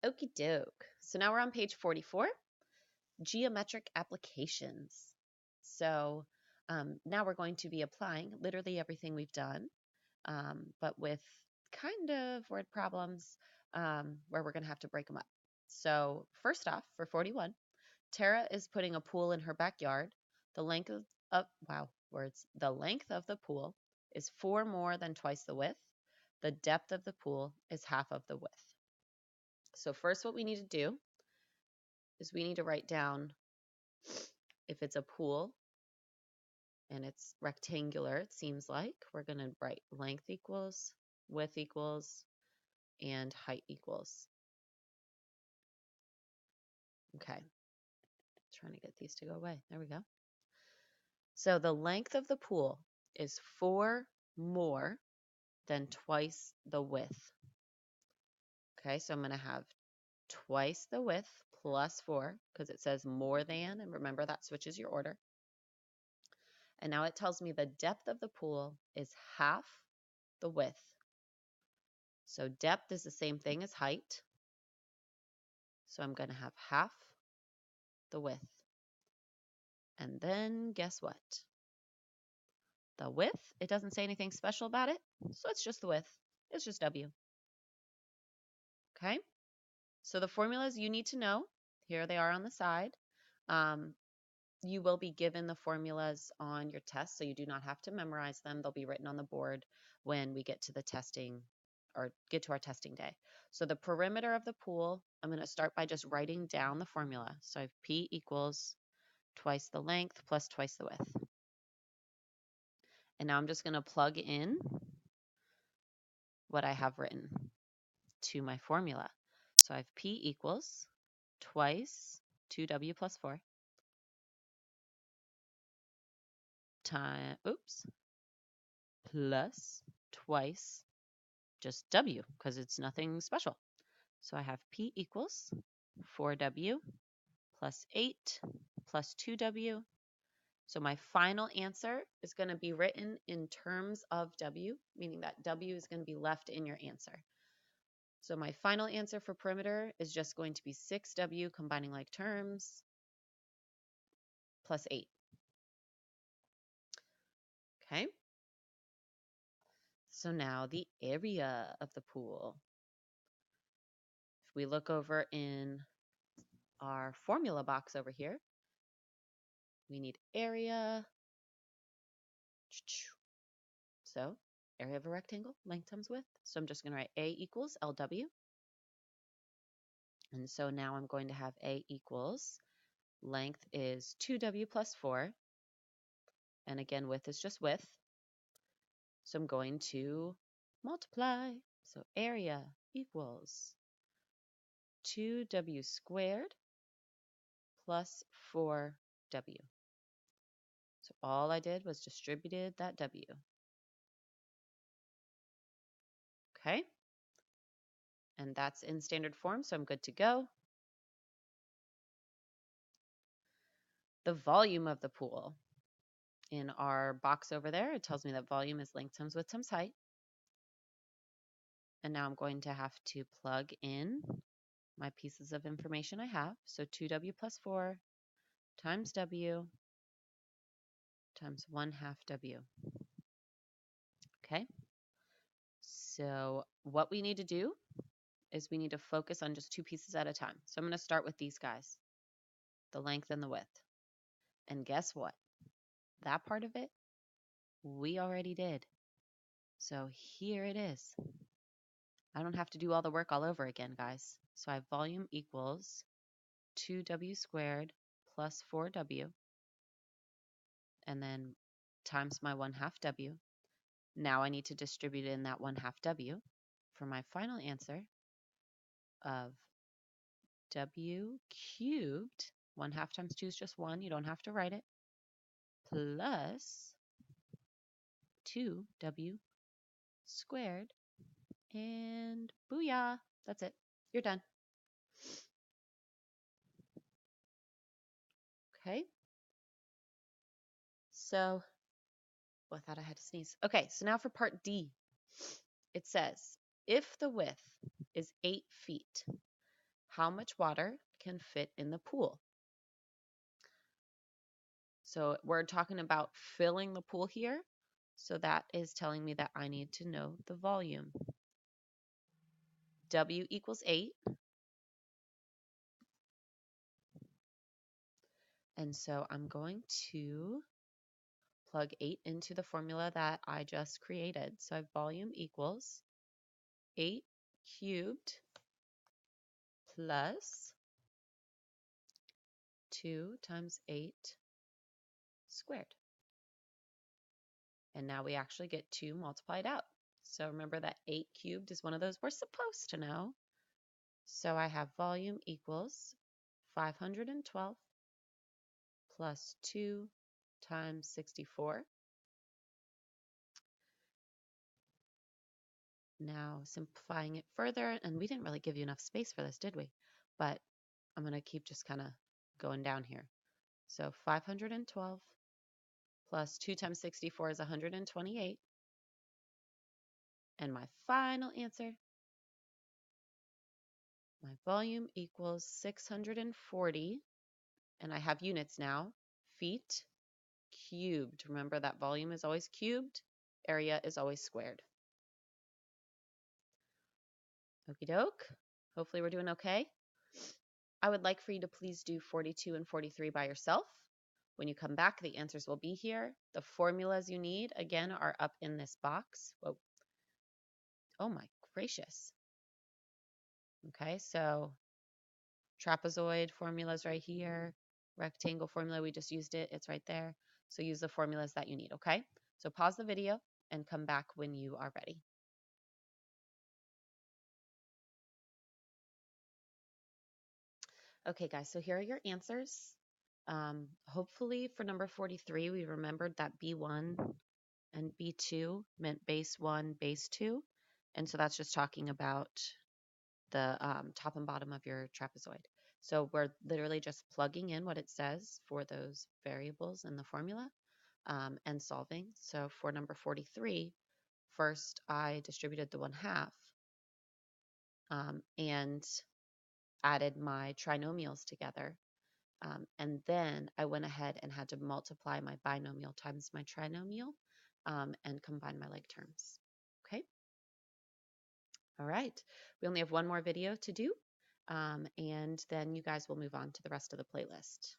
Okie doke. So now we're on page 44, geometric applications. So now we're going to be applying literally everything we've done, but with kind of word problems where we're going to have to break them up. So first off, for 41, Tara is putting a pool in her backyard. The length the length of the pool is 4 more than twice the width. The depth of the pool is half of the width. So first what we need to do is we need to write down, if it's a pool and it's rectangular, it seems like, we're going to write length equals, width equals, and height equals. Okay, trying to get these to go away. There we go. So the length of the pool is 4 more than twice the width. Okay, so I'm going to have twice the width plus 4 because it says more than, and remember that switches your order. And now it tells me the depth of the pool is half the width. So depth is the same thing as height. So I'm going to have half the width. And then guess what? The width, it doesn't say anything special about it, so it's just the width. It's just W. Okay? So the formulas you need to know, here they are on the side. You will be given the formulas on your test, so you do not have to memorize them. They'll be written on the board when we get to the testing or get to our testing day. So the perimeter of the pool, I'm going to start by just writing down the formula. So I have P equals twice the length plus twice the width. And now I'm just going to plug in what I have written to my formula. So I have P equals twice 2W plus 4 plus twice just W because it's nothing special. So I have P equals 4W plus 8 plus 2W. So my final answer is going to be written in terms of W, meaning that W is going to be left in your answer. So my final answer for perimeter is just going to be 6W combining like terms plus 8. Okay. So now the area of the pool. If we look over in our formula box over here, we need area. So area of a rectangle, length times width. So I'm just going to write A equals LW. And so now I'm going to have A equals, length is 2W plus 4. And again, width is just width. So I'm going to multiply. So area equals 2W squared plus 4W. So all I did was distributed that W. Okay. And that's in standard form, so I'm good to go. The volume of the pool. In our box over there, it tells me that volume is length times width times height. And now I'm going to have to plug in my pieces of information I have. So 2W plus 4 times W times 1/2 W. Okay. So what we need to do is we need to focus on just 2 pieces at a time. So I'm going to start with these guys, the length and the width. And guess what? That part of it, we already did. So here it is. I don't have to do all the work all over again, guys. So I have volume equals 2W squared plus 4W, and then times my 1/2 W. Now I need to distribute in that 1/2 W for my final answer of W cubed, 1/2 times 2 is just 1, you don't have to write it, plus 2W squared, and booyah, that's it, you're done. Okay, so I thought I had to sneeze. Okay, so now for part D. It says, if the width is 8 feet how much water can fit in the pool. So we're talking about filling the pool here. So that is telling me that I need to know the volume. W equals 8. And so I'm going to plug 8 into the formula that I just created. So I have volume equals 8 cubed plus 2 times 8 squared. And now we actually get 2 multiplied out. So remember that 8 cubed is one of those we're supposed to know. So I have volume equals 512 plus 2 times 64. Now simplifying it further, and we didn't really give you enough space for this, did we? But I'm going to keep just kind of going down here. So 512 plus 2 times 64 is 128. And my final answer, my volume equals 640, and I have units now, feet cubed. Remember that volume is always cubed, area is always squared. Okie doke. Hopefully we're doing okay. I would like for you to please do 42 and 43 by yourself. When you come back, the answers will be here. The formulas you need, again, are up in this box. Whoa. Oh my gracious. Okay, so trapezoid formula's right here. Rectangle formula, we just used it. It's right there. So use the formulas that you need, okay? So pause the video and come back when you are ready. Okay, guys, so here are your answers. Hopefully for number 43, we remembered that B1 and B2 meant base 1, base 2. And so that's just talking about the top and bottom of your trapezoid. So we're literally just plugging in what it says for those variables in the formula and solving. So for number 43, first I distributed the 1/2 and added my trinomials together. And then I went ahead and had to multiply my binomial times my trinomial and combine my like terms. Okay? All right. We only have one more video to do, and then you guys will move on to the rest of the playlist.